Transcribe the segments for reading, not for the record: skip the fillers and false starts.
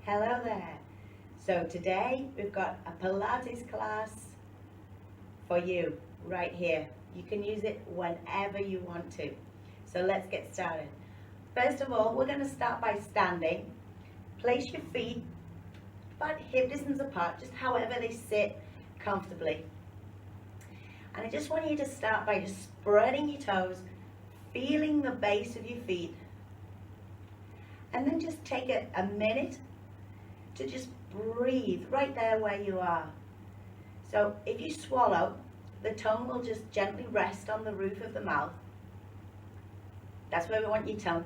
Hello there. So today we've got a Pilates class for you right here. You can use it whenever you want to. So let's get started. First of all, we're going to start by standing. Place your feet about hip distance apart, just however they sit comfortably. And I just want you to start by just spreading your toes, feeling the base of your feet. And then just take a minute to just breathe right there where you are. So if you swallow, the tongue will just gently rest on the roof of the mouth. That's where we want your tongue.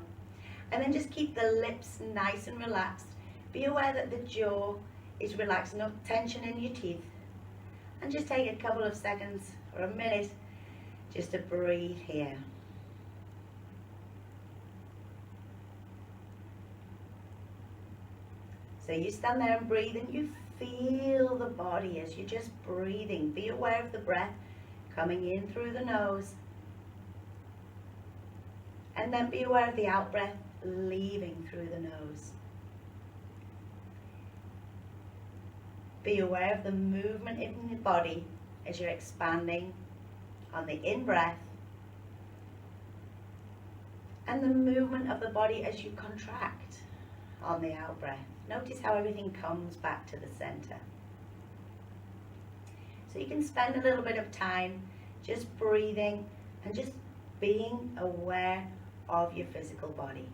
And then just keep the lips nice and relaxed. Be aware that the jaw is relaxed, no tension in your teeth. And just take a couple of seconds or a minute just to breathe here. So you stand there and breathe, and you feel the body as you're just breathing. Be aware of the breath coming in through the nose. And then be aware of the out breath leaving through the nose. Be aware of the movement in your body as you're expanding on the in breath, and the movement of the body as you contract on the out breath. Notice how everything comes back to the center. So you can spend a little bit of time just breathing and just being aware of your physical body.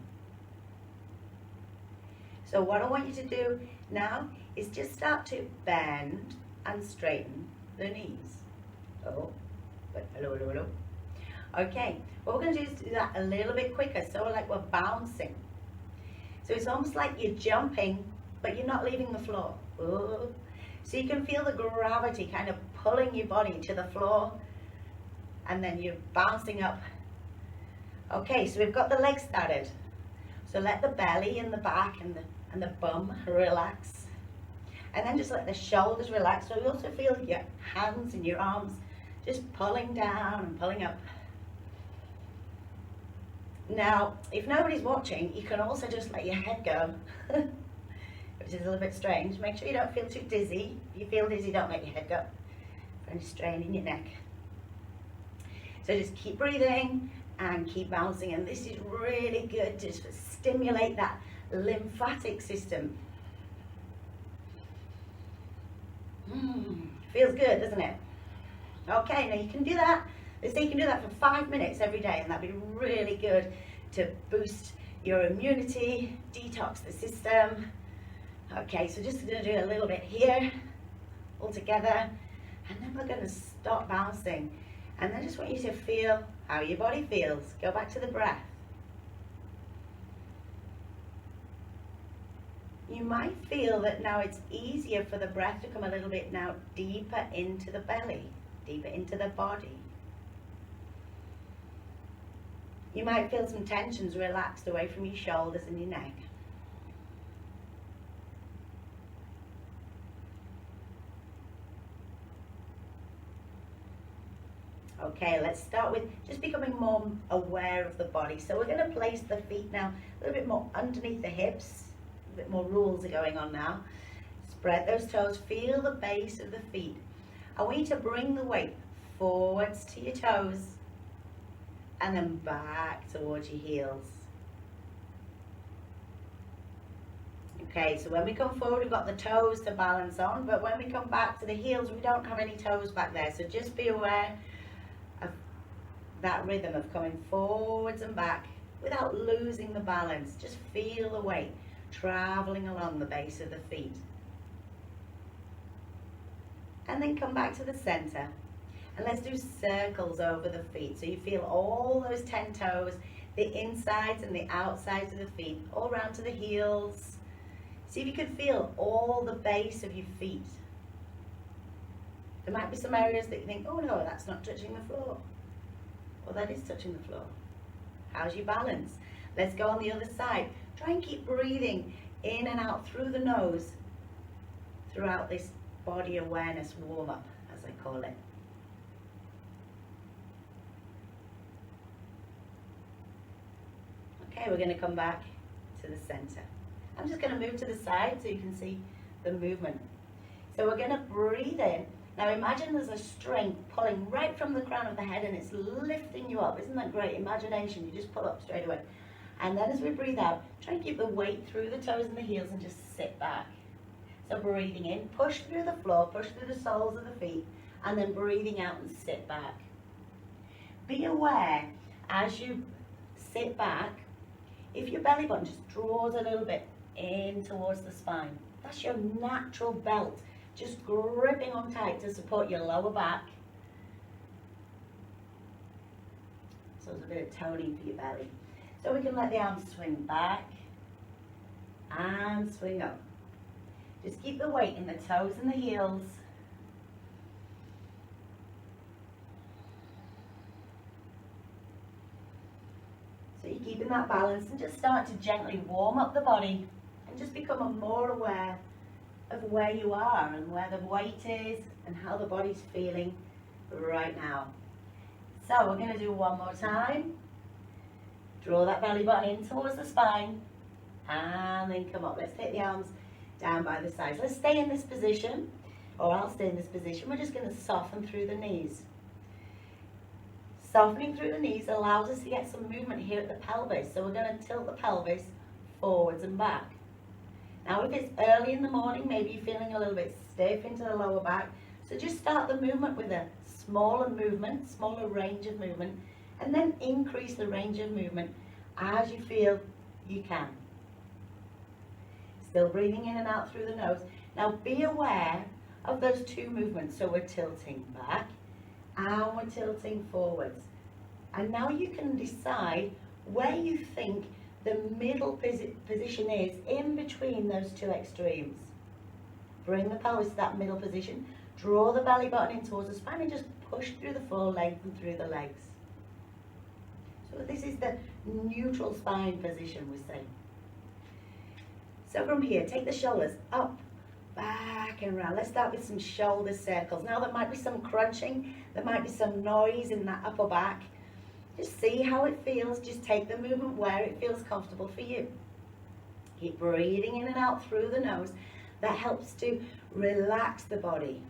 So what I want you to do now is just start to bend and straighten the knees. Oh, but hello. Okay, what we're going to do is do that a little bit quicker, so like we're bouncing. So it's almost like you're jumping, but you're not leaving the floor. Oh. So you can feel the gravity kind of pulling your body to the floor, and then you're bouncing up. Okay, so we've got the legs started. So let the belly and the back and the bum relax. And then just let the shoulders relax. So you also feel your hands and your arms just pulling down and pulling up. Now, if nobody's watching, you can also just let your head go, which is a little bit strange. Make sure you don't feel too dizzy. If you feel dizzy, don't let your head go for any strain in your neck. So just keep breathing and keep bouncing. And this is really good to stimulate that lymphatic system. Feels good, doesn't it? Okay, now you can do that. They say you can do that for 5 minutes every day, and that'd be really good to boost your immunity, detox the system. Okay, so just going to do a little bit here, all together, and then we're going to stop bouncing. And then just want you to feel how your body feels. Go back to the breath. You might feel that now it's easier for the breath to come a little bit now deeper into the belly, deeper into the body. You might feel some tensions relaxed away from your shoulders and your neck. Okay, let's start with just becoming more aware of the body. So we're going to place the feet now a little bit more underneath the hips. A bit more rules are going on now. Spread those toes, feel the base of the feet. I want you to bring the weight forwards to your toes, and then back towards your heels. Okay, so when we come forward, we've got the toes to balance on, but when we come back to the heels, we don't have any toes back there. So just be aware of that rhythm of coming forwards and back without losing the balance. Just feel the weight traveling along the base of the feet. And then come back to the center. And let's do circles over the feet. So you feel all those 10 toes, the insides and the outsides of the feet, all around to the heels. See if you can feel all the base of your feet. There might be some areas that you think, oh no, that's not touching the floor. Well, that is touching the floor. How's your balance? Let's go on the other side. Try and keep breathing in and out through the nose throughout this body awareness warm-up, as I call it. Okay, we're going to come back to the center. I'm just going to move to the side so you can see the movement. So we're going to breathe in. Now imagine there's a string pulling right from the crown of the head and it's lifting you up. Isn't that great? Imagination, you just pull up straight away. And then as we breathe out, try and keep the weight through the toes and the heels and just sit back. So breathing in, push through the floor, push through the soles of the feet, and then breathing out and sit back. Be aware as you sit back, if your belly button just draws a little bit in towards the spine, that's your natural belt, just gripping on tight to support your lower back. So there's a bit of toning for your belly. So we can let the arms swing back and swing up. Just keep the weight in the toes and the heels. So you're keeping that balance and just start to gently warm up the body and just become more aware of where you are and where the weight is and how the body's feeling right now. So we're going to do one more time. Draw that belly button in towards the spine and then come up. Let's take the arms down by the sides. Let's stay in this position, or I'll stay in this position. We're just going to soften through the knees. Softening through the knees allows us to get some movement here at the pelvis. So we're going to tilt the pelvis forwards and back. Now if it's early in the morning, maybe you're feeling a little bit stiff into the lower back. So just start the movement with a smaller movement, smaller range of movement, and then increase the range of movement as you feel you can. Still breathing in and out through the nose. Now be aware of those two movements. So we're tilting back and we're tilting forwards. And now you can decide where you think the middle position is in between those two extremes. Bring the pelvis to that middle position. Draw the belly button in towards the spine and just push through the full length and through the legs. So this is the neutral spine position, we say. So from here, take the shoulders up, back and round. Let's start with some shoulder circles. Now there might be some crunching, there might be some noise in that upper back. Just see how it feels. Just take the movement where it feels comfortable for you. Keep breathing in and out through the nose. That helps to relax the body.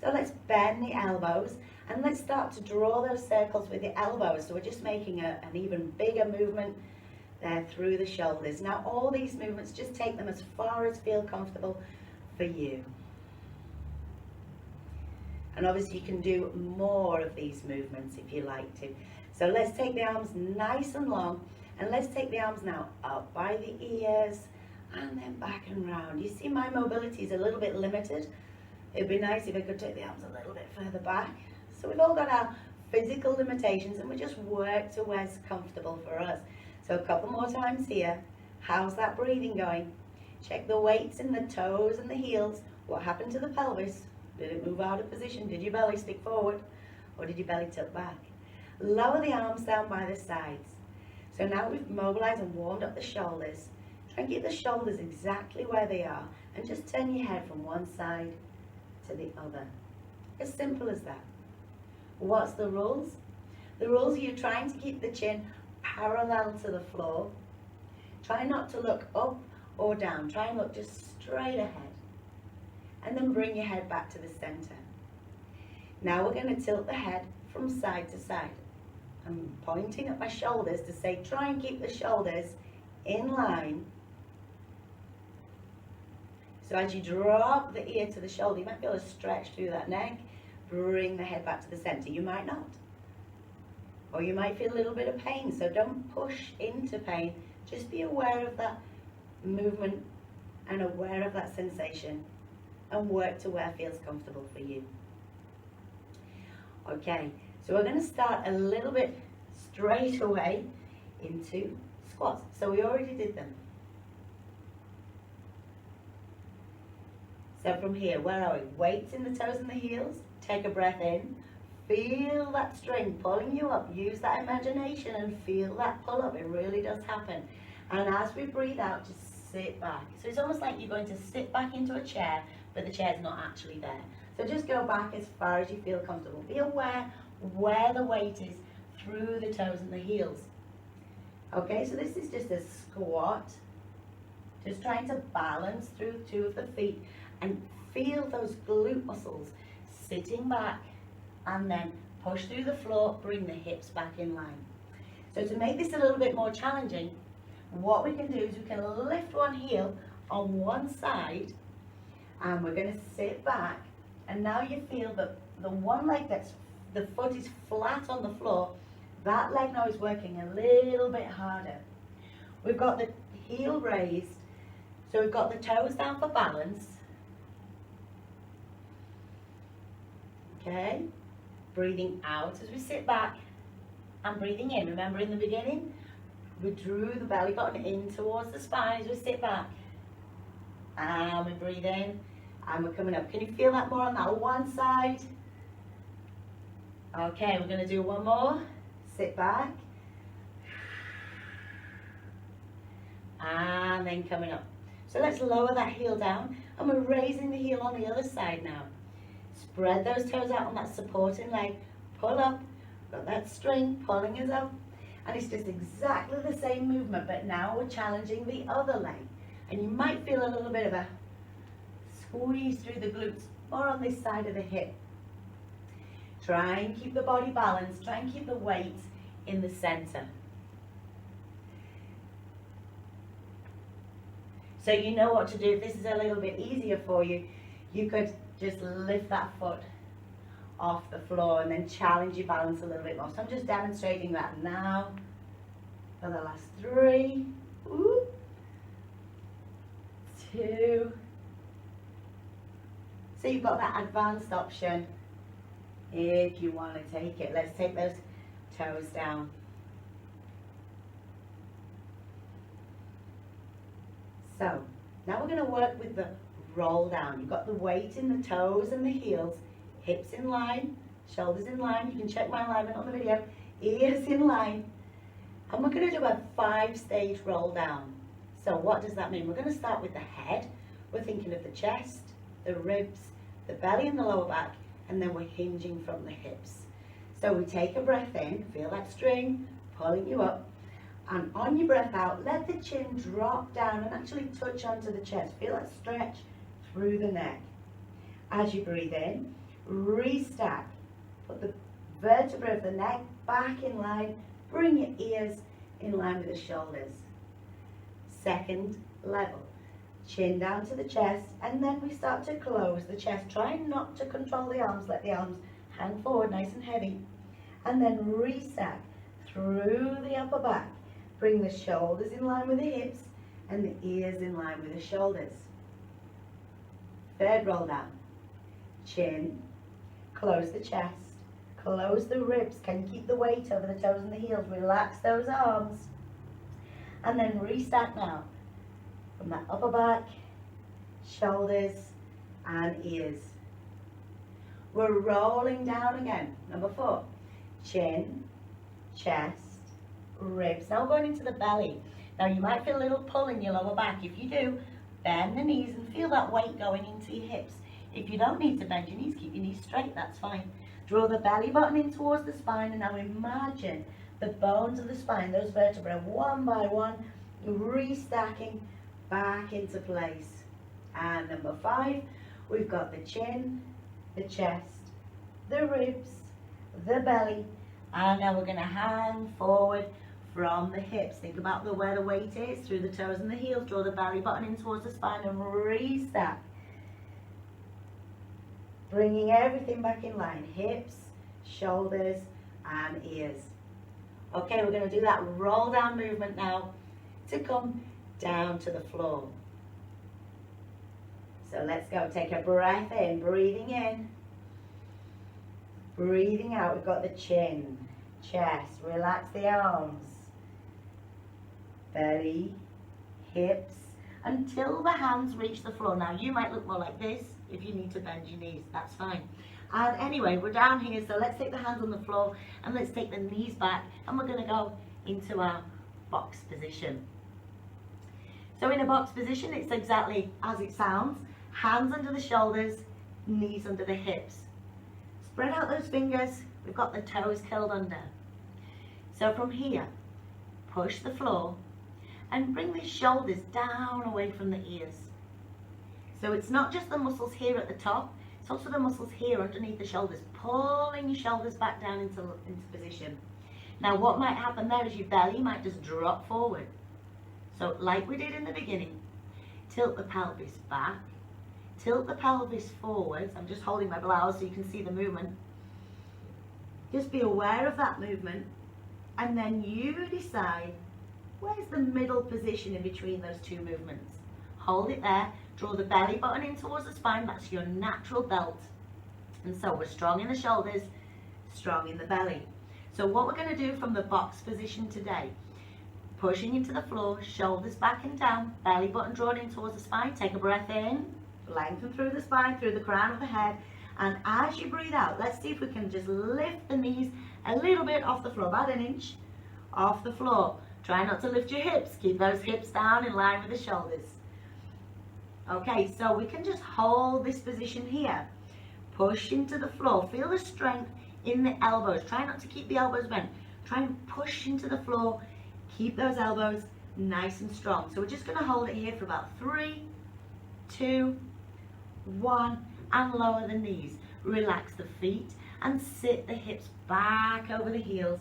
So let's bend the elbows and let's start to draw those circles with the elbows. So we're just making an even bigger movement there through the shoulders. Now all these movements, just take them as far as feel comfortable for you. And obviously you can do more of these movements if you like to. So let's take the arms nice and long and let's take the arms now up by the ears and then back and round. You see my mobility is a little bit limited. It'd be nice if I could take the arms a little bit further back. So we've all got our physical limitations and we just work to where's comfortable for us. So a couple more times here. How's that breathing going? Check the weights in the toes and the heels. What happened to the pelvis? Did it move out of position? Did your belly stick forward? Or did your belly tilt back? Lower the arms down by the sides. So now we've mobilized and warmed up the shoulders. Try and keep the shoulders exactly where they are. And just turn your head from one side to the other. As simple as that. What's the rules? The rules are you're trying to keep the chin parallel to the floor. Try not to look up or down. Try and look just straight ahead. And then bring your head back to the center. Now we're going to tilt the head from side to side. I'm pointing at my shoulders to say try and keep the shoulders in line. So as you drop the ear to the shoulder, you might be able to stretch through that neck. Bring the head back to the center. You might not. Or you might feel a little bit of pain, so don't push into pain. Just be aware of that movement and aware of that sensation and work to where feels comfortable for you. Okay, so we're going to start a little bit straight away into squats. So we already did them. So from here, where are we? Weights in the toes and the heels. Take a breath in. Feel that string pulling you up. Use that imagination and feel that pull up. It really does happen. And as we breathe out, just sit back. So it's almost like you're going to sit back into a chair, but the chair's not actually there. So just go back as far as you feel comfortable. Be aware where the weight is through the toes and the heels. Okay, so this is just a squat. Just trying to balance through 2 of the feet and feel those glute muscles sitting back, and then push through the floor, bring the hips back in line. So to make this a little bit more challenging, what we can do is we can lift one heel on one side, and we're going to sit back, and now you feel that the one leg that's, the foot is flat on the floor, that leg now is working a little bit harder. We've got the heel raised, so we've got the toes down for balance. Okay, breathing out as we sit back and breathing in. Remember in the beginning, we drew the belly button in towards the spine as we sit back. And we breathe in and we're coming up. Can you feel that more on that one side? Okay, we're going to do one more. Sit back. And then coming up. So let's lower that heel down, and we're raising the heel on the other side now. Spread those toes out on that supporting leg. Pull up. Got that string pulling us up. And it's just exactly the same movement, but now we're challenging the other leg. And you might feel a little bit of a squeeze through the glutes, more on this side of the hip. Try and keep the body balanced. Try and keep the weight in the center. So you know what to do. If this is a little bit easier for you, you could just lift that foot off the floor and then challenge your balance a little bit more. So I'm just demonstrating that now for the last 3, 2. So you've got that advanced option if you want to take it. Let's take those toes down. So now we're going to work with the roll down. You've got the weight in the toes and the heels, hips in line, shoulders in line. You can check my alignment on the video. Ears in line. And we're going to do a 5-stage roll down. So what does that mean? We're going to start with the head. We're thinking of the chest, the ribs, the belly and the lower back, and then we're hinging from the hips. So we take a breath in, feel that string pulling you up. And on your breath out, let the chin drop down and actually touch onto the chest. Feel that stretch through the neck. As you breathe in, restack. Put the vertebra of the neck back in line. Bring your ears in line with the shoulders. Second level. Chin down to the chest, and then we start to close the chest. Try not to control the arms. Let the arms hang forward nice and heavy. And then restack through the upper back. Bring the shoulders in line with the hips and the ears in line with the shoulders. Third roll down. Chin, close the chest, close the ribs. Can you keep the weight over the toes and the heels? Relax those arms. And then restack now. From that upper back, shoulders and ears. We're rolling down again. Number 4. Chin, chest, ribs. Now going into the belly. Now you might feel a little pull in your lower back. If you do, bend the knees and feel that weight going into your hips. If you don't need to bend your knees, keep your knees straight, that's fine. Draw the belly button in towards the spine, and now imagine the bones of the spine, those vertebrae, one by one, restacking back into place. And number 5, we've got the chin, the chest, the ribs, the belly, and now we're going to hang forward from the hips. Think about where the weight is, through the toes and the heels. Draw the belly button in towards the spine and restack. Bringing everything back in line. Hips, shoulders, and ears. Okay, we're going to do that roll down movement now to come down to the floor. So let's go. Take a breath in, breathing in. Breathing out. We've got the chin, chest, relax the arms, belly, hips, until the hands reach the floor. Now you might look more like this. If you need to bend your knees, that's fine. And anyway, we're down here, so let's take the hands on the floor and let's take the knees back, and we're going to go into our box position. So in a box position, it's exactly as it sounds. Hands under the shoulders, knees under the hips. Spread out those fingers. We've got the toes curled under. So from here, push the floor and bring the shoulders down away from the ears. So it's not just the muscles here at the top, it's also the muscles here underneath the shoulders, pulling your shoulders back down into position. Now what might happen there is your belly might just drop forward. So like we did in the beginning, tilt the pelvis back, tilt the pelvis forwards. I'm just holding my blouse so you can see the movement. Just be aware of that movement, and then you decide where's the middle position in between those two movements. Hold it there, draw the belly button in towards the spine, that's your natural belt. And so we're strong in the shoulders, strong in the belly. So what we're going to do from the box position today, pushing into the floor, shoulders back and down, belly button drawn in towards the spine. Take a breath in, lengthen through the spine, through the crown of the head. And as you breathe out, let's see if we can just lift the knees a little bit off the floor, about an inch off the floor. Try not to lift your hips. Keep those hips down in line with the shoulders. Okay, so we can just hold this position here. Push into the floor. Feel the strength in the elbows. Try not to keep the elbows bent. Try and push into the floor. Keep those elbows nice and strong. So we're just going to hold it here for about 3, 2, 1, and lower the knees. Relax the feet and sit the hips back over the heels.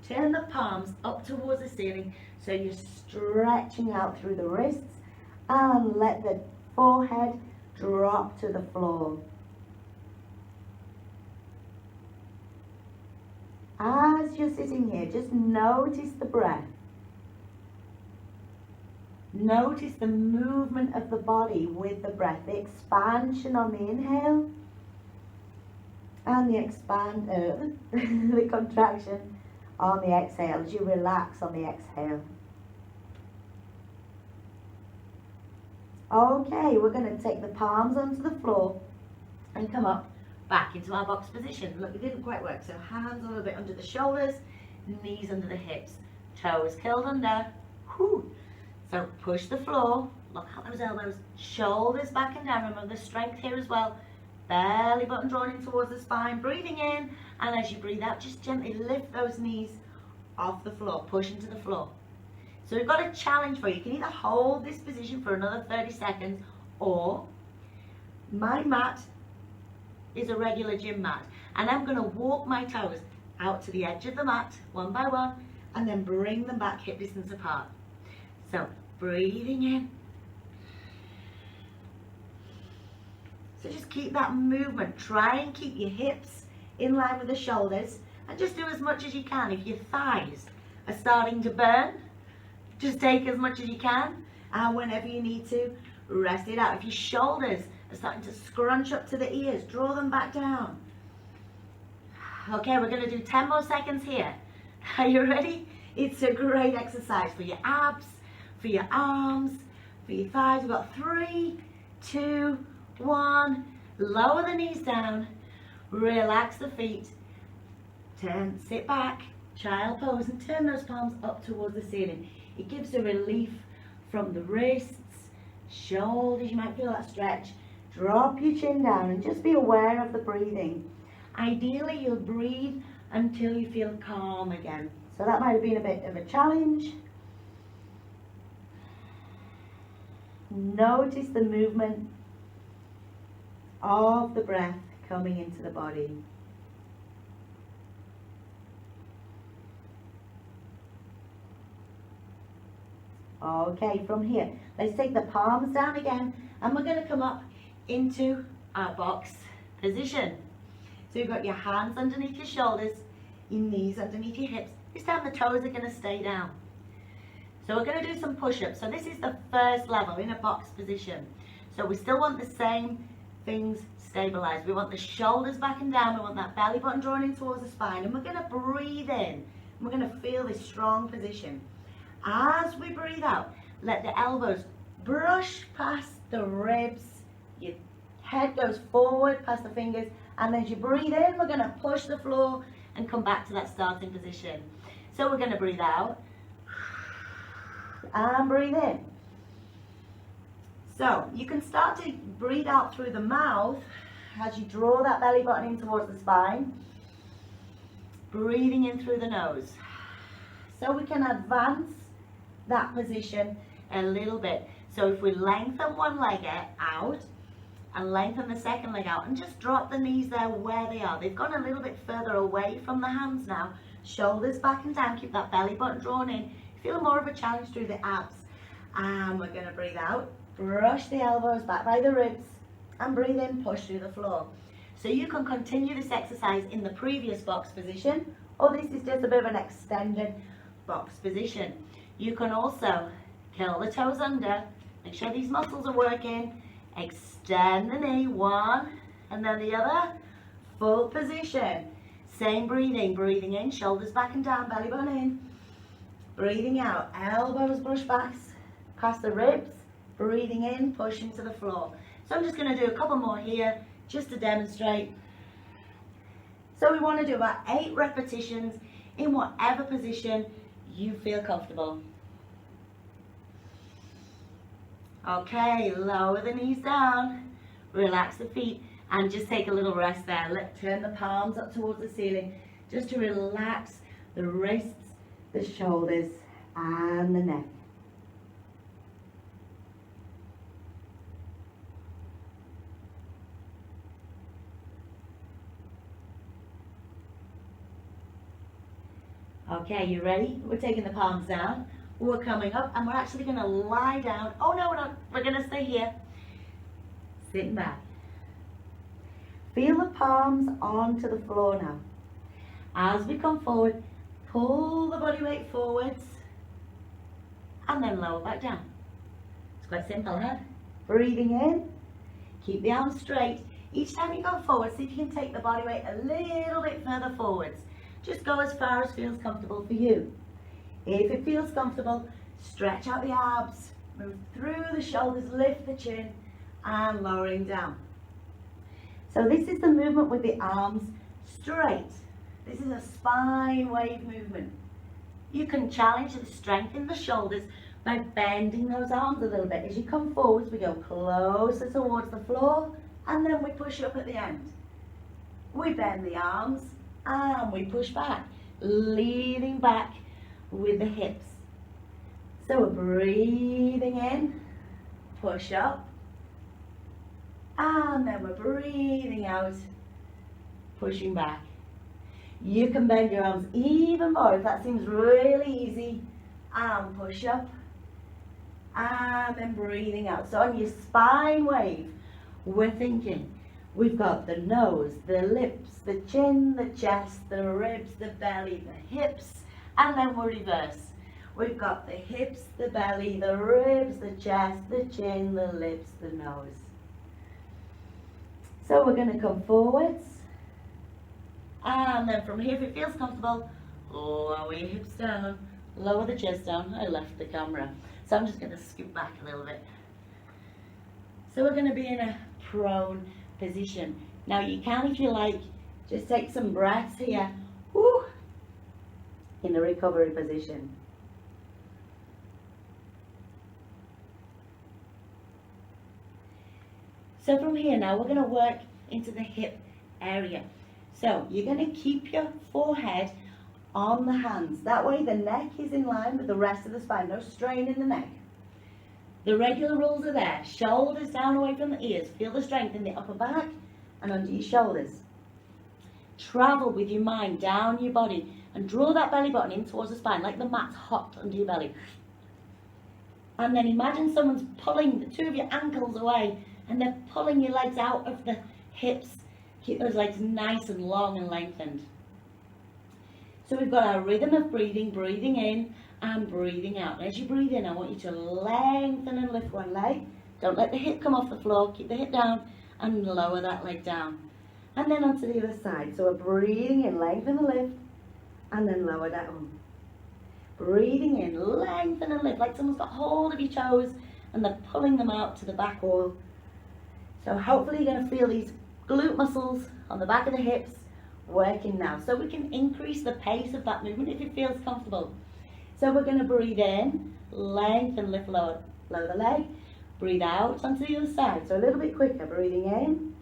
Turn the palms up towards the ceiling so you're stretching out through the wrists, and let the forehead drop to the floor. As you're sitting here, just notice the breath. Notice the movement of the body with the breath, the expansion on the inhale and the contraction on the exhale as you relax on the exhale. Okay, we're going to take the palms onto the floor and come up back into our box position. Look, it didn't quite work. So hands a little bit under the shoulders, knees under the hips, toes curled under. Whew. So push the floor, look out those elbows, shoulders back and down. Remember the strength here as well. Belly button drawn in towards the spine, breathing in, and as you breathe out, just gently lift those knees off the floor, push into the floor. So we've got a challenge for you. You can either hold this position for another 30 seconds, or my mat is a regular gym mat, and I'm going to walk my toes out to the edge of the mat, one by one, and then bring them back hip distance apart. So breathing in. So just keep that movement. Try and keep your hips in line with the shoulders, and just do as much as you can. If your thighs are starting to burn, just take as much as you can, and whenever you need to, rest it out. If your shoulders are starting to scrunch up to the ears, draw them back down. Okay, we're going to do 10 more seconds here. Are you ready? It's a great exercise for your abs, for your arms, for your thighs. We've got 3, 2, 1. Lower the knees down. Relax the feet. Turn, sit back, child pose, and turn those palms up towards the ceiling. It gives a relief from the wrists, shoulders. You might feel that stretch. Drop your chin down and just be aware of the breathing. Ideally, you'll breathe until you feel calm again. So that might have been a bit of a challenge. Notice the movement of the breath coming into the body. Okay, from here, let's take the palms down again, and we're going to come up into our box position. So you've got your hands underneath your shoulders, your knees underneath your hips. This time the toes are going to stay down. So we're going to do some push-ups. So this is the first level in a box position. So we still want the same things stabilized. We want the shoulders back and down. We want that belly button drawn in towards the spine. And we're going to breathe in. We're going to feel this strong position. As we breathe out, let the elbows brush past the ribs. Your head goes forward past the fingers. And as you breathe in, we're going to push the floor and come back to that starting position. So we're going to breathe out and breathe in. So you can start to breathe out through the mouth as you draw that belly button in towards the spine. Breathing in through the nose. So we can advance that position a little bit. So if we lengthen one leg out and lengthen the second leg out and just drop the knees there where they are. They've gone a little bit further away from the hands now. Shoulders back and down, keep that belly button drawn in. Feel more of a challenge through the abs. And we're going to breathe out, brush the elbows back by the ribs, and breathe in, push through the floor. So you can continue this exercise in the previous box position, or this is just a bit of an extended box position. You can also curl the toes under, make sure these muscles are working, extend the knee, one, and then the other, full position. Same breathing, breathing in, shoulders back and down, belly button in, breathing out, elbows brush back, past the ribs, breathing in, pushing to the floor. So I'm just going to do a couple more here, just to demonstrate. So we want to do about 8 repetitions in whatever position you feel comfortable. Okay, lower the knees down, relax the feet, and just take a little rest there. Turn the palms up towards the ceiling, just to relax the wrists, the shoulders, and the neck. Okay, you ready? We're taking the palms down. We're coming up and we're actually going to lie down. Oh no, we're not. We're going to stay here. Sitting back. Feel the palms onto the floor now. As we come forward, pull the body weight forwards and then lower back down. It's quite simple, huh? Breathing in. Keep the arms straight. Each time you go forward, see if you can take the body weight a little bit further forwards. Just go as far as feels comfortable for you. If it feels comfortable, stretch out the abs, move through the shoulders, lift the chin, and lowering down. So this is the movement with the arms straight. This is a spine wave movement. You can challenge and strengthen the shoulders by bending those arms a little bit. As you come forwards, we go closer towards the floor, and then we push up at the end. We bend the arms, and we push back, leaning back with the hips. So we're breathing in, push up, and then we're breathing out, pushing back. You can bend your arms even more if that seems really easy, and push up, and then breathing out. So on your spine wave, we're thinking we've got the nose, the lips, the chin, the chest, the ribs, the belly, the hips, and then we'll reverse. We've got the hips, the belly, the ribs, the chest, the chin, the lips, the nose. So we're going to come forwards, and then from here, if it feels comfortable, lower your hips down, lower the chest down. I left the camera, so I'm just going to scoot back a little bit. So we're going to be in a prone position. Now you can, if you like, just take some breaths here. Woo, in the recovery position. So from here now, we're going to work into the hip area. So you're going to keep your forehead on the hands. That way the neck is in line with the rest of the spine. No strain in the neck. The regular rules are there. Shoulders down away from the ears. Feel the strength in the upper back and under your shoulders. Travel with your mind down your body and draw that belly button in towards the spine, like the mat's hot under your belly. And then imagine someone's pulling the two of your ankles away and they're pulling your legs out of the hips. Keep those legs nice and long and lengthened. So we've got our rhythm of breathing, breathing in and breathing out. And as you breathe in, I want you to lengthen and lift one leg. Don't let the hip come off the floor. Keep the hip down and lower that leg down. And then onto the other side. So we're breathing in, lengthen and lift, and then lower down. Breathing in, lengthen and lift, like someone's got hold of your toes and they're pulling them out to the back wall. So hopefully you're going to feel these glute muscles on the back of the hips working now. So we can increase the pace of that movement if it feels comfortable. So we're going to breathe in, lengthen, lift, lower the leg. Breathe out onto the other side. So a little bit quicker, breathing in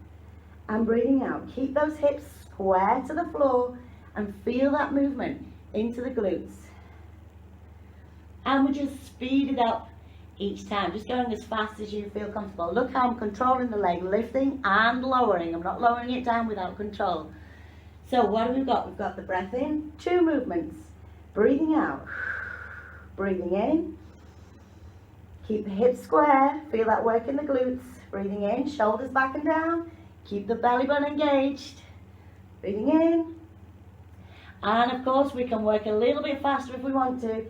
and breathing out. Keep those hips square to the floor and feel that movement into the glutes. And we just speed it up each time, just going as fast as you feel comfortable. Look how I'm controlling the leg, lifting and lowering. I'm not lowering it down without control. So what have we got? We've got the breath in, 2 movements. Breathing out, breathing in. Keep the hips square, feel that work in the glutes. Breathing in, shoulders back and down. Keep the belly button engaged. Breathing in. And of course we can work a little bit faster if we want to.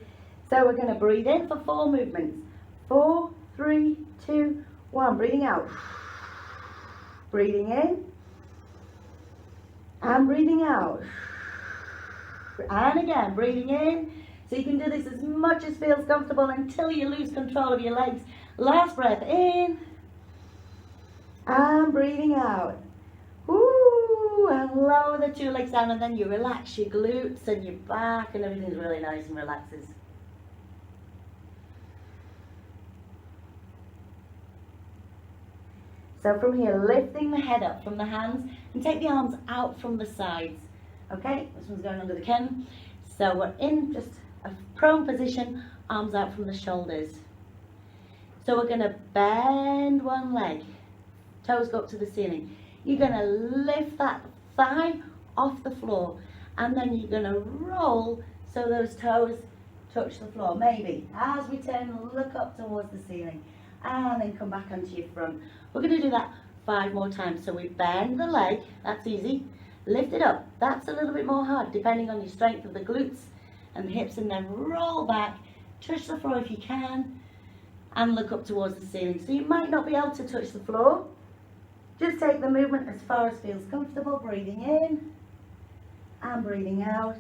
So we're going to breathe in for 4 movements. 4, 3, 2, 1. Breathing out. Breathing in. And breathing out. And again, breathing in. So you can do this as much as feels comfortable until you lose control of your legs. Last breath in. And breathing out. Woo! And lower the 2 legs down, and then you relax your glutes and your back, and everything's really nice and relaxes. So from here, lifting the head up from the hands and take the arms out from the sides. Okay, this one's going under the chin. So we're in just a prone position, arms out from the shoulders. So we're going to bend one leg, toes go up to the ceiling. You're going to lift that thigh off the floor, and then you're going to roll so those toes touch the floor. Maybe as we turn, look up towards the ceiling, and then come back onto your front. We're going to do that 5 more times. So we bend the leg, that's easy. Lift it up, that's a little bit more hard depending on your strength of the glutes and the hips, and then roll back, touch the floor if you can, and look up towards the ceiling. So you might not be able to touch the floor. Just take the movement as far as feels comfortable, breathing in and breathing out.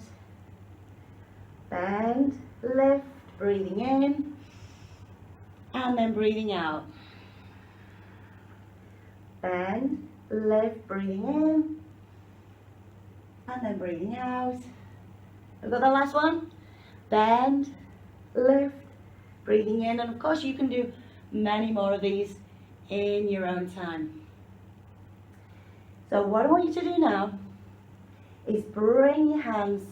Bend, lift, breathing in, and then breathing out. Bend, lift, breathing in, and then breathing out. We've got the last one. Bend, lift, breathing in, and of course you can do many more of these in your own time. So what I want you to do now is bring your hands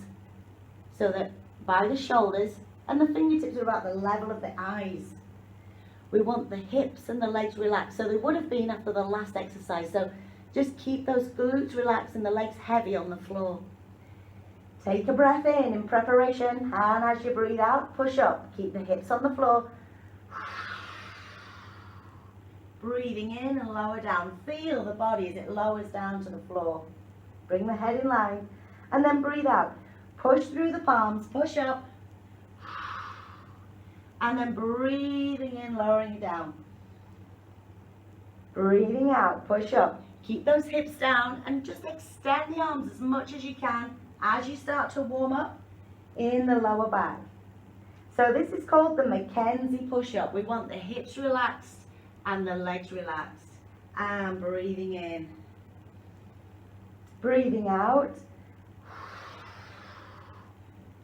so that by the shoulders, and the fingertips are about the level of the eyes. We want the hips and the legs relaxed, so they would have been after the last exercise. So just keep those glutes relaxed and the legs heavy on the floor. Take a breath in preparation, and as you breathe out, push up. Keep the hips on the floor. Breathing in and lower down. Feel the body as it lowers down to the floor. Bring the head in line, and then breathe out. Push through the palms, push up, and then breathing in, lowering it down. Breathing out, push up. Keep those hips down and just extend the arms as much as you can as you start to warm up in the lower back. So this is called the Mackenzie push-up. We want the hips relaxed and the legs relaxed. And breathing in. Breathing out.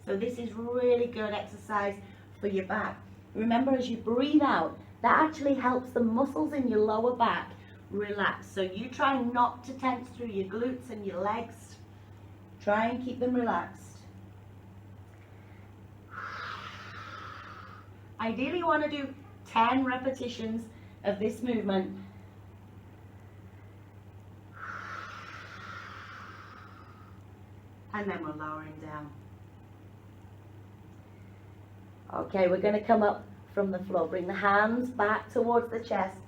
So this is really good exercise for your back. Remember, as you breathe out, that actually helps the muscles in your lower back relax. So you try not to tense through your glutes and your legs. Try and keep them relaxed. Ideally you want to do 10 repetitions of this movement. And then we're lowering down. Okay, we're going to come up from the floor. Bring the hands back towards the chest.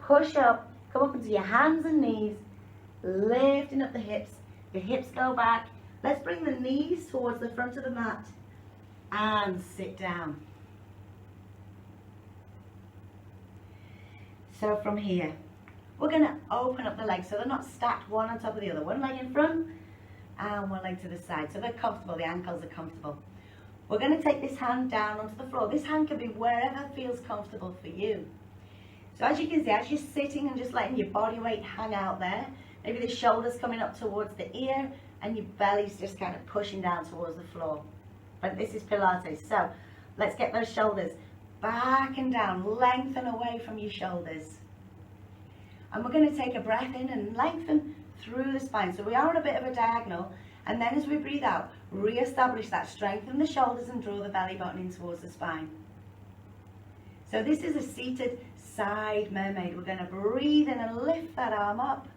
Push up. Come up into your hands and knees. Lifting up the hips. The hips go back. Let's bring the knees towards the front of the mat. And sit down. So from here, we're going to open up the legs so they're not stacked one on top of the other. One leg in front and one leg to the side. So they're comfortable. The ankles are comfortable. We're going to take this hand down onto the floor. This hand can be wherever feels comfortable for you. So as you can see, as you're sitting and just letting your body weight hang out there, maybe the shoulders coming up towards the ear and your belly's just kind of pushing down towards the floor. But this is Pilates. So let's get those shoulders back and down. Lengthen away from your shoulders. And we're going to take a breath in and lengthen through the spine. So we are on a bit of a diagonal. And then as we breathe out, re-establish that. Strengthen the shoulders and draw the belly button in towards the spine. So this is a seated side mermaid. We're going to breathe in and lift that arm up.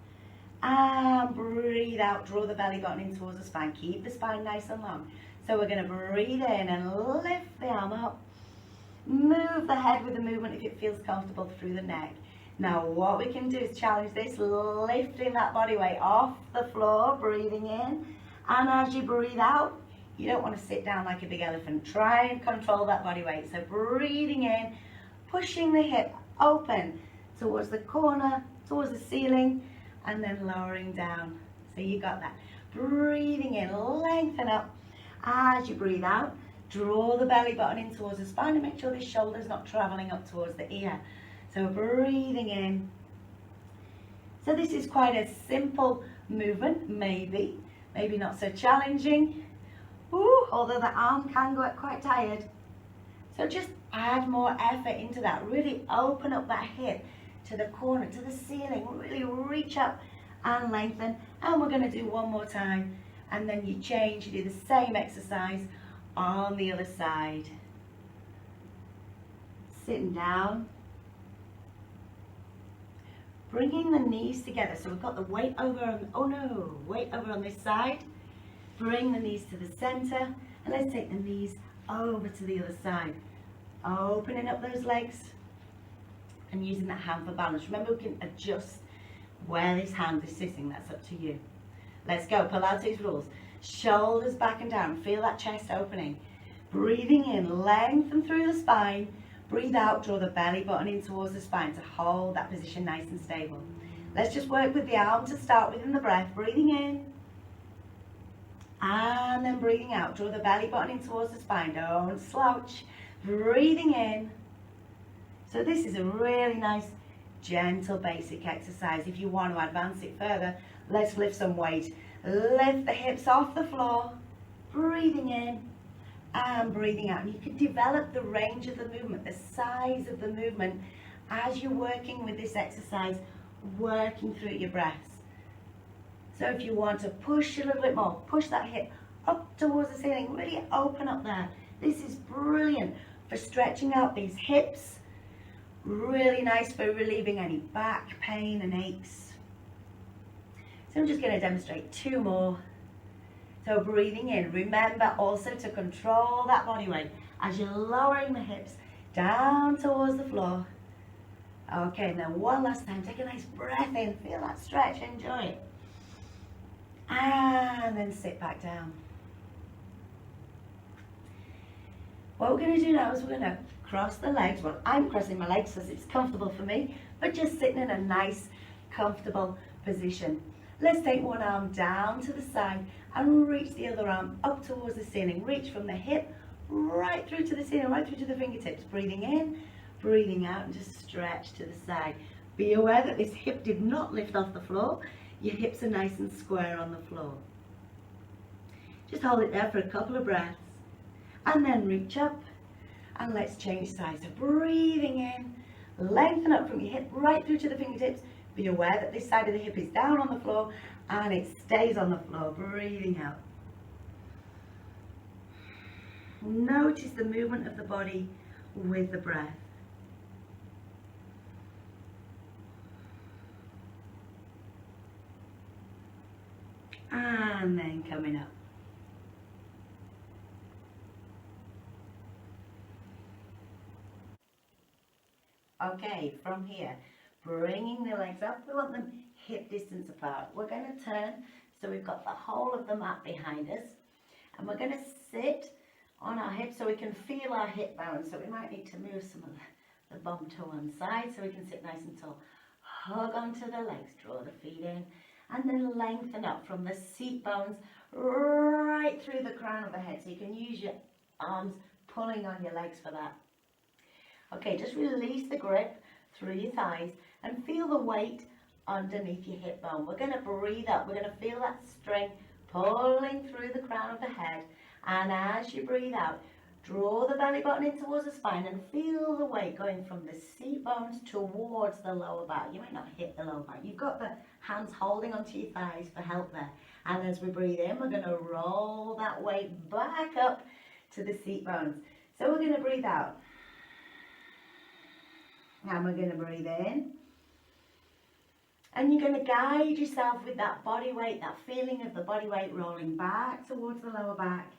And breathe out, draw the belly button in towards the spine. Keep the spine nice and long. So we're going to breathe in and lift the arm up. Move the head with the movement if it feels comfortable through the neck. Now what we can do is challenge this, lifting that body weight off the floor, breathing in. And as you breathe out, you don't want to sit down like a big elephant. Try and control that body weight. So breathing in, pushing the hip open towards the corner, towards the ceiling, and then lowering down. So you got that. Breathing in, lengthen up. As you breathe out, draw the belly button in towards the spine and make sure the shoulder's not traveling up towards the ear. So breathing in. So this is quite a simple movement, maybe not so challenging. Ooh, although the arm can get quite tired. So just add more effort into that. Really open up that hip to the corner, to the ceiling. Really reach up and lengthen. And we're going to do one more time. And then you change, you do the same exercise on the other side. Sitting down. Bringing the knees together. So we've got the weight over on, weight over on this side. Bring the knees to the center. And let's take the knees over to the other side. Opening up those legs and using that hand for balance. Remember, we can adjust where this hand is sitting. That's up to you. Let's go. Pilates rules. Shoulders back and down. Feel that chest opening. Breathing in, lengthen through the spine. Breathe out, draw the belly button in towards the spine to hold that position nice and stable. Let's just work with the arm to start with in the breath. Breathing in. And then breathing out. Draw the belly button in towards the spine. Don't slouch. Breathing in. So this is a really nice, gentle, basic exercise. If you want to advance it further, let's lift some weight. Lift the hips off the floor. Breathing in and breathing out. And you can develop the range of the movement, the size of the movement as you're working with this exercise, working through your breaths. So if you want to push a little bit more, push that hip up towards the ceiling, really open up there. This is brilliant for stretching out these hips. Really nice for relieving any back pain and aches. So I'm just going to demonstrate two more. So breathing in, remember also to control that body weight as you're lowering the hips down towards the floor. Okay, and then one last time, take a nice breath in, feel that stretch, enjoy it. And then sit back down. What we're going to do now is we're going to cross the legs. Well, I'm crossing my legs because it's comfortable for me, but just sitting in a nice, comfortable position. Let's take one arm down to the side and reach the other arm up towards the ceiling. Reach from the hip right through to the ceiling, right through to the fingertips. Breathing in, breathing out, and just stretch to the side. Be aware that this hip did not lift off the floor. Your hips are nice and square on the floor. Just hold it there for a couple of breaths. And then reach up. And let's change sides. So breathing in, lengthen up from your hip right through to the fingertips. Be aware that this side of the hip is down on the floor and it stays on the floor. Breathing out. Notice the movement of the body with the breath. And then coming up. Okay, from here, bringing the legs up, we want them hip distance apart. We're going to turn, so we've got the whole of the mat behind us, and we're going to sit on our hips so we can feel our hip bones. So we might need to move some of the bum to one side so we can sit nice and tall. Hug onto the legs, draw the feet in, and then lengthen up from the seat bones right through the crown of the head. So you can use your arms pulling on your legs for that. Okay, just release the grip through your thighs and feel the weight underneath your hip bone. We're going to breathe up. We're going to feel that strength pulling through the crown of the head. And as you breathe out, draw the belly button in towards the spine and feel the weight going from the seat bones towards the lower back. You might not hit the lower back. You've got the hands holding onto your thighs for help there. And as we breathe in, we're going to roll that weight back up to the seat bones. So we're going to breathe out. And we're going to breathe in. And you're going to guide yourself with that body weight, that feeling of the body weight rolling back towards the lower back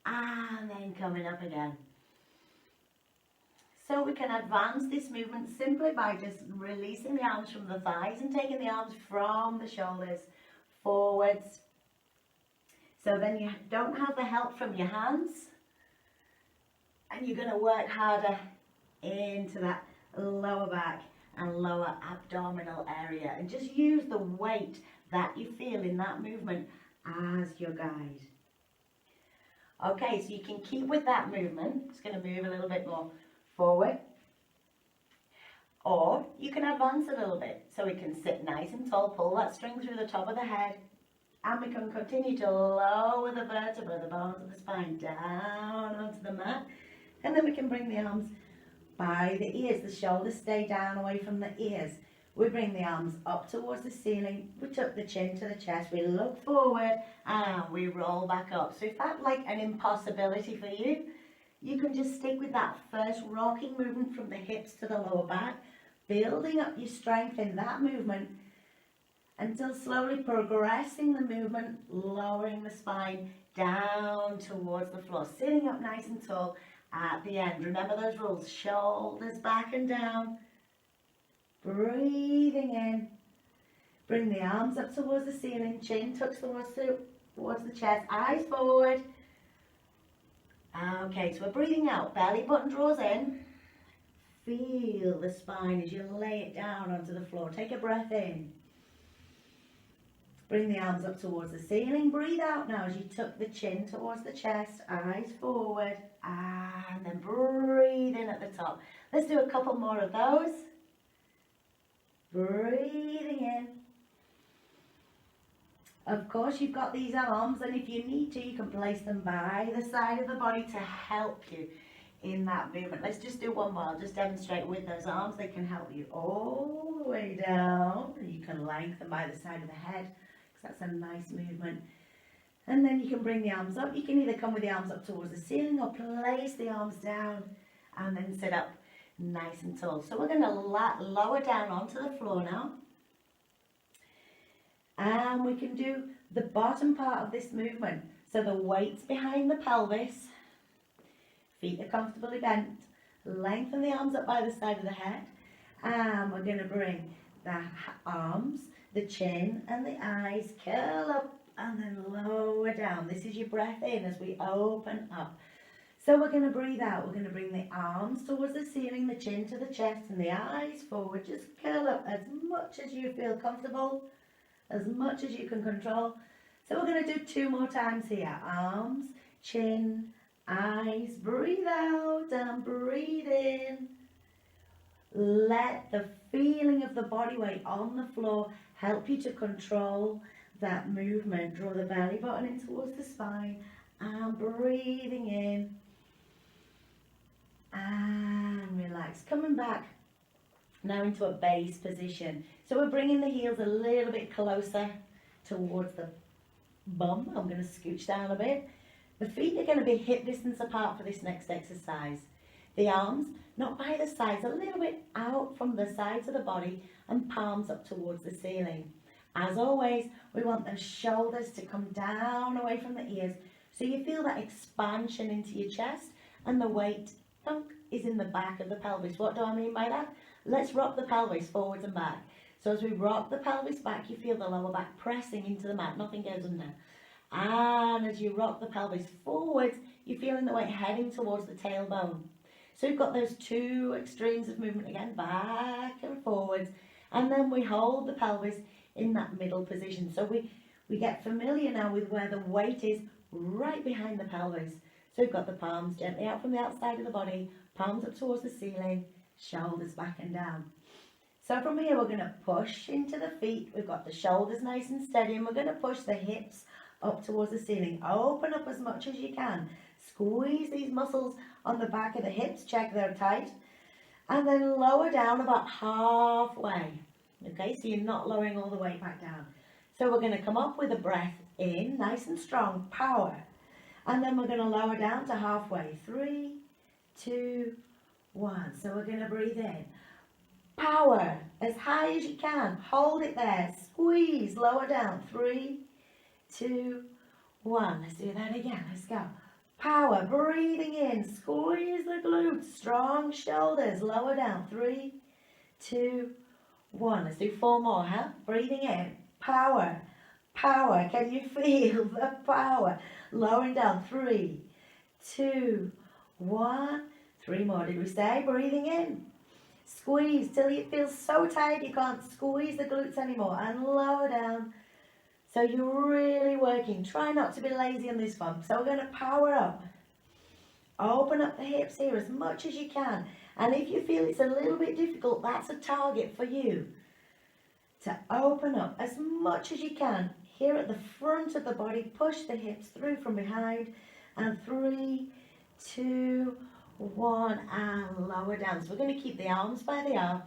and then coming up again. So we can advance this movement simply by just releasing the arms from the thighs and taking the arms from the shoulders forwards. So then you don't have the help from your hands and you're going to work harder into that lower back and lower abdominal area, and just use the weight that you feel in that movement as your guide. Okay, so you can keep with that movement. It's going to move a little bit more forward, or you can advance a little bit. So we can sit nice and tall, pull that string through the top of the head, and we can continue to lower the vertebra, the bones of the spine, down onto the mat, and then we can bring the arms by the ears. The shoulders stay down away from the ears. We bring the arms up towards the ceiling. We tuck the chin to the chest. We look forward and we roll back up. So if that's like an impossibility for you, you can just stick with that first rocking movement from the hips to the lower back, building up your strength in that movement until slowly progressing the movement, lowering the spine down towards the floor, sitting up nice and tall. At the end, remember those rules, shoulders back and down, breathing in, bring the arms up towards the ceiling, chin tucks towards the chest, eyes forward. Okay, so we're breathing out, belly button draws in, feel the spine as you lay it down onto the floor, take a breath in. Bring the arms up towards the ceiling. Breathe out now as you tuck the chin towards the chest, eyes forward, and then breathe in at the top. Let's do a couple more of those. Breathing in. Of course, you've got these arms, and if you need to, you can place them by the side of the body to help you in that movement. Let's just do one more. I'll just demonstrate with those arms. They can help you all the way down. You can lengthen by the side of the head. That's a nice movement. And then you can bring the arms up. You can either come with the arms up towards the ceiling or place the arms down and then sit up nice and tall. So we're going to lower down onto the floor now. And we can do the bottom part of this movement. So the weight's behind the pelvis. Feet are comfortably bent. Lengthen the arms up by the side of the head. And we're going to bring the arms, the chin and the eyes, curl up and then lower down. This is your breath in as we open up. So we're going to breathe out. We're going to bring the arms towards the ceiling, the chin to the chest and the eyes forward. Just curl up as much as you feel comfortable, as much as you can control. So we're going to do 2 more times here. Arms, chin, eyes. Breathe out and breathe in. Let the feeling of the body weight on the floor help you to control that movement. Draw the belly button in towards the spine and breathing in and relax. Coming back now into a base position. So we're bringing the heels a little bit closer towards the bum. I'm going to scooch down a bit. The feet are going to be hip distance apart for this next exercise. The arms, not by the sides, a little bit out from the sides of the body and palms up towards the ceiling. As always, we want the shoulders to come down away from the ears so you feel that expansion into your chest and the weight is in the back of the pelvis. What do I mean by that? Let's rock the pelvis forwards and back. So as we rock the pelvis back, you feel the lower back pressing into the mat, nothing goes under. And as you rock the pelvis forwards, you're feeling the weight heading towards the tailbone. So we've got those 2 extremes of movement again, back and forwards, and then we hold the pelvis in that middle position. So we get familiar now with where the weight is right behind the pelvis. So we've got the palms gently out from the outside of the body, palms up towards the ceiling, shoulders back and down. So from here we're going to push into the feet. We've got the shoulders nice and steady, and we're going to push the hips up towards the ceiling. Open up as much as you can. Squeeze these muscles on the back of the hips, check they're tight, and then lower down about halfway. Okay, so you're not lowering all the way back down. So we're going to come up with a breath in, nice and strong, power, and then we're going to lower down to halfway. 3, 2, 1. So we're going to breathe in. Power, as high as you can. Hold it there. Squeeze, lower down. 3, 2, 1. Let's do that again. Let's go. Power, breathing in. Squeeze the glutes. Strong shoulders. Lower down. 3, 2, 1. Let's do 4 more, huh? Breathing in. Power, power. Can you feel the power? Lowering down. 3, 2, 1. 3 more. Did we stay? Breathing in. Squeeze till you feel so tired you can't squeeze the glutes anymore, and lower down. So you're really working. Try not to be lazy on this one. So we're going to power up. Open up the hips here as much as you can. And if you feel it's a little bit difficult, that's a target for you. To open up as much as you can. Here at the front of the body, push the hips through from behind. And 3, 2, 1, and lower down. So we're going to keep the arms by the arm.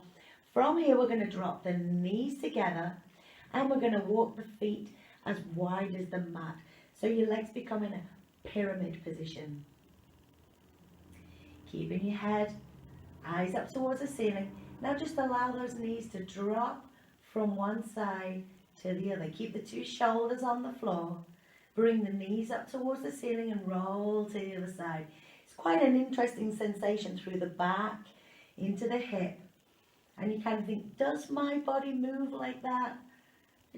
From here, we're going to drop the knees together. And we're going to walk the feet as wide as the mat. So your legs become in a pyramid position. Keeping your head, eyes up towards the ceiling. Now just allow those knees to drop from one side to the other. Keep the 2 shoulders on the floor. Bring the knees up towards the ceiling and roll to the other side. It's quite an interesting sensation through the back, into the hip. And you kind of think, does my body move like that?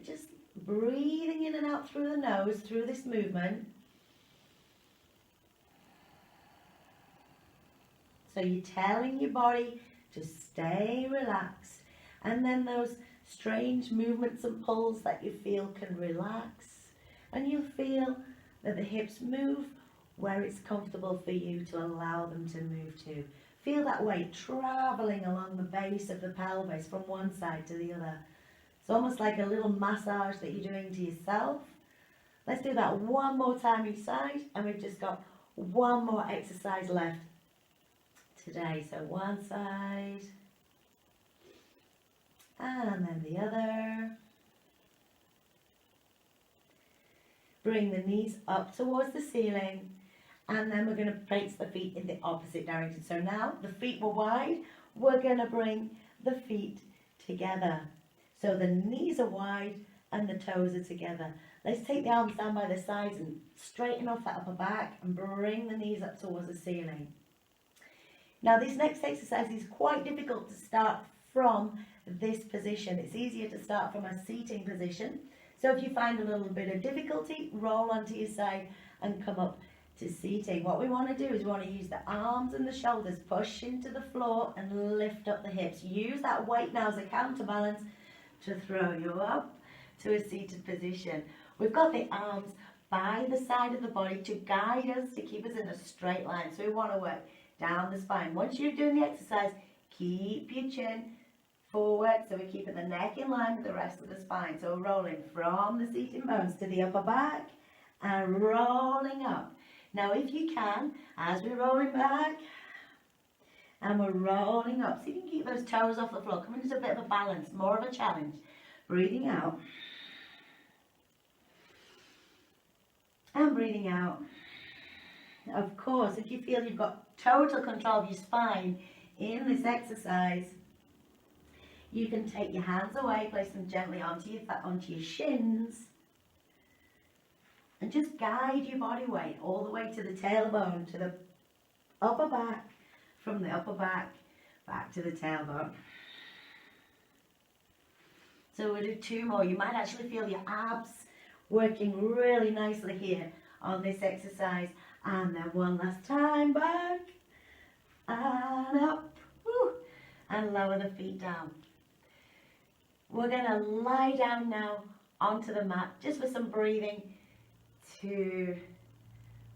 Just breathing in and out through the nose, through this movement. So you're telling your body to stay relaxed. And then those strange movements and pulls that you feel can relax. And you'll feel that the hips move where it's comfortable for you to allow them to move to. Feel that weight traveling along the base of the pelvis from one side to the other. It's almost like a little massage that you're doing to yourself. Let's do that one more time each side, and we've just got one more exercise left today. So one side, and then the other. Bring the knees up towards the ceiling, and then we're going to place the feet in the opposite direction. So now the feet were wide, we're going to bring the feet together. So the knees are wide and the toes are together. Let's take the arms down by the sides and straighten off that upper back and bring the knees up towards the ceiling. Now this next exercise is quite difficult to start from this position. It's easier to start from a seating position. So if you find a little bit of difficulty, roll onto your side and come up to seating. What we want to do is we want to use the arms and the shoulders, push into the floor and lift up the hips. Use that weight now as a counterbalance to throw you up to a seated position. We've got the arms by the side of the body to guide us, to keep us in a straight line. So we want to work down the spine. Once you're doing the exercise, keep your chin forward, so we're keeping the neck in line with the rest of the spine. So we're rolling from the seating bones to the upper back and rolling up. Now if you can, as we're rolling back and we're rolling up, see if you can keep those toes off the floor. Come into a bit of a balance, more of a challenge. Breathing out and breathing out. Of course, if you feel you've got total control of your spine in this exercise, you can take your hands away, place them gently onto your shins, and just guide your body weight all the way to the tailbone, to the upper back, from the upper back to the tailbone. So we'll do 2 more. You might actually feel your abs working really nicely here on this exercise. And then one last time, back and up, and lower the feet down. We're going to lie down now onto the mat just for some breathing to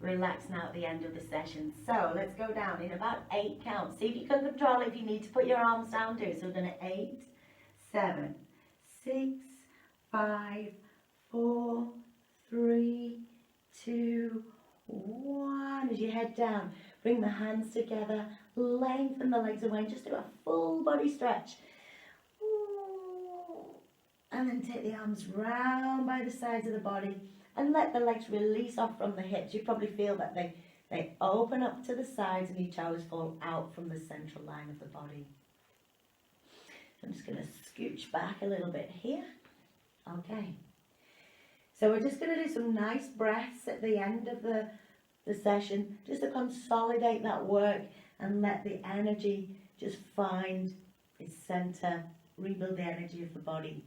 relax now at the end of the session. So let's go down in about 8 counts. See if you can control it. If you need to put your arms down, do. So we're going to 8, 7, 6, 5, 4, 3, 2, 1. As you head down, bring the hands together, lengthen the legs away, just do a full body stretch. And then take the arms round by the sides of the body and let the legs release off from the hips. You probably feel that they open up to the sides and your toes fall out from the central line of the body. I'm just going to scooch back a little bit here. Okay. So we're just going to do some nice breaths at the end of the session, just to consolidate that work and let the energy just find its center, rebuild the energy of the body.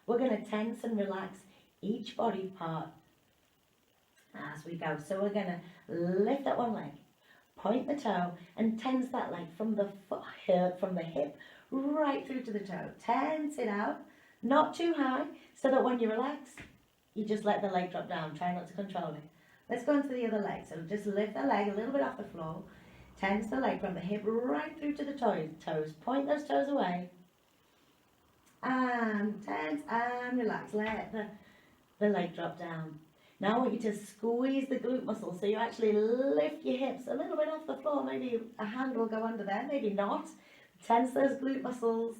We're going to tense and relax each body part as we go. So we're going to lift up one leg, point the toe, and tense that leg from the hip right through to the toe. Tense it out, not too high, so that when you relax, you just let the leg drop down. Try not to control it. Let's go into the other leg. So just lift the leg a little bit off the floor, tense the leg from the hip right through to the toes. Point those toes away, and tense and relax. Let the leg drop down. Now I want you to squeeze the glute muscles, so you actually lift your hips a little bit off the floor. Maybe a hand will go under there, maybe not. Tense those glute muscles,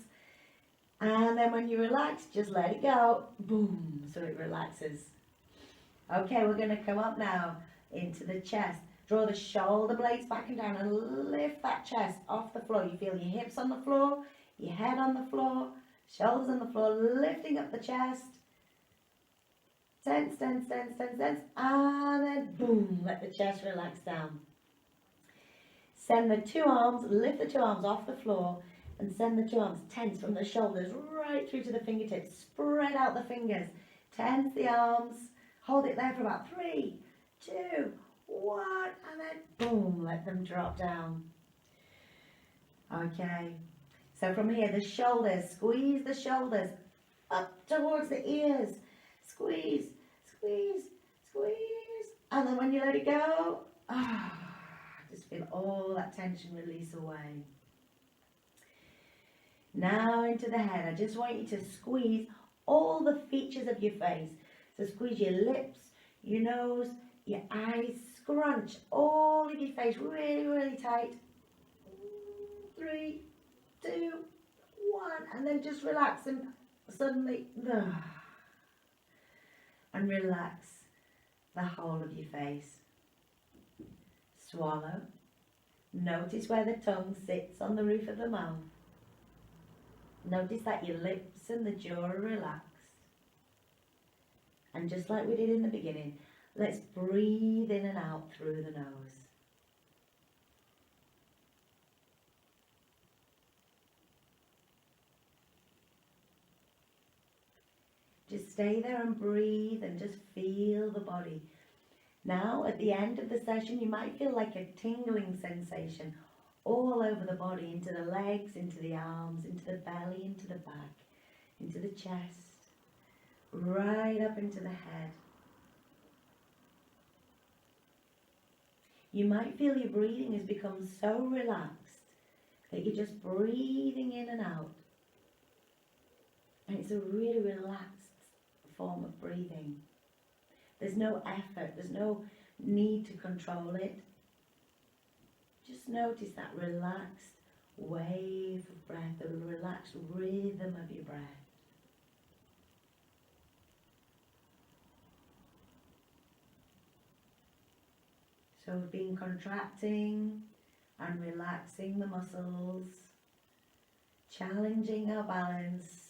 and then when you relax, just let it go. Boom, so it relaxes. Okay, we're going to come up now into the chest. Draw the shoulder blades back and down and lift that chest off the floor. You feel your hips on the floor, your head on the floor, shoulders on the floor, lifting up the chest. Tense, tense, tense, tense, tense, and then boom, let the chest relax down. Send the two arms, lift the two arms off the floor, and send the two arms tense from the shoulders right through to the fingertips. Spread out the fingers, tense the arms, hold it there for about 3, 2, 1, and then boom, let them drop down. Okay, so from here, the shoulders, squeeze the shoulders up towards the ears. Squeeze, squeeze, squeeze. And then when you let it go, just feel all that tension release away. Now into the head. I just want you to squeeze all the features of your face. So squeeze your lips, your nose, your eyes. Scrunch all of your face really, really tight. 3, 2, 1. And then just relax and suddenly... and relax the whole of your face. Swallow. Notice where the tongue sits on the roof of the mouth. Notice that your lips and the jaw are relaxed. And just like we did in the beginning, let's breathe in and out through the nose. Just stay there and breathe and just feel the body. Now, at the end of the session, you might feel like a tingling sensation all over the body, into the legs, into the arms, into the belly, into the back, into the chest, right up into the head. You might feel your breathing has become so relaxed that you're just breathing in and out. And it's a really relaxed form of breathing. There's no effort, there's no need to control it. Just notice that relaxed wave of breath, the relaxed rhythm of your breath. So we've been contracting and relaxing the muscles, challenging our balance,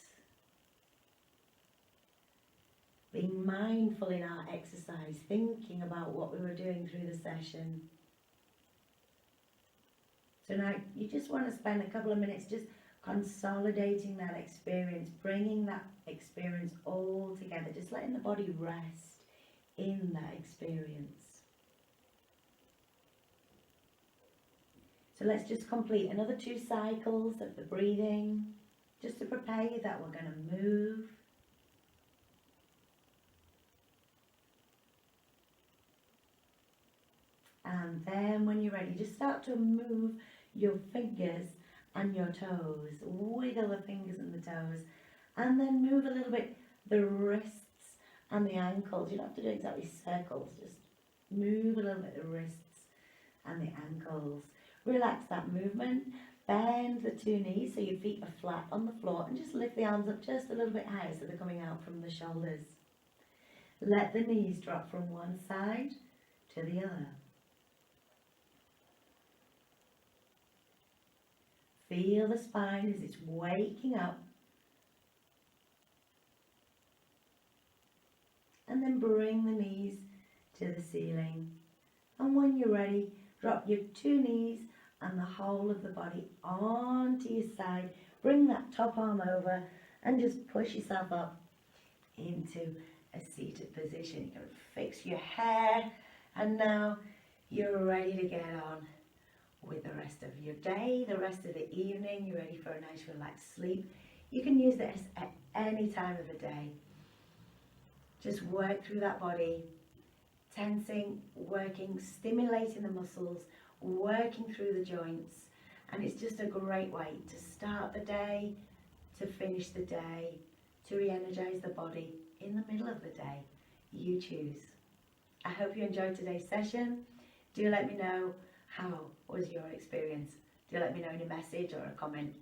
being mindful in our exercise, thinking about what we were doing through the session. So now you just want to spend a couple of minutes just consolidating that experience, bringing that experience all together, just letting the body rest in that experience. So let's just complete another 2 cycles of the breathing, just to prepare you that we're going to move. And then when you're ready, just start to move your fingers and your toes. Wiggle the fingers and the toes. And then move a little bit the wrists and the ankles. You don't have to do exactly circles. Just move a little bit the wrists and the ankles. Relax that movement. Bend the 2 knees so your feet are flat on the floor. And just lift the arms up just a little bit higher so they're coming out from the shoulders. Let the knees drop from one side to the other. Feel the spine as it's waking up. And then bring the knees to the ceiling. And when you're ready, drop your 2 knees and the whole of the body onto your side. Bring that top arm over and just push yourself up into a seated position. You can fix your hair, and now you're ready to get on with the rest of your day, the rest of the evening. You're ready for a nice relaxed sleep. You can use this at any time of the day. Just work through that body, tensing, working, stimulating the muscles, working through the joints. And it's just a great way to start the day, to finish the day, to re-energize the body in the middle of the day. You choose. I hope you enjoyed today's session. Do let me know how was your experience. Do let me know in a message or a comment.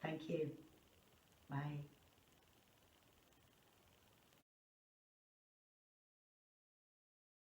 Thank you. Bye.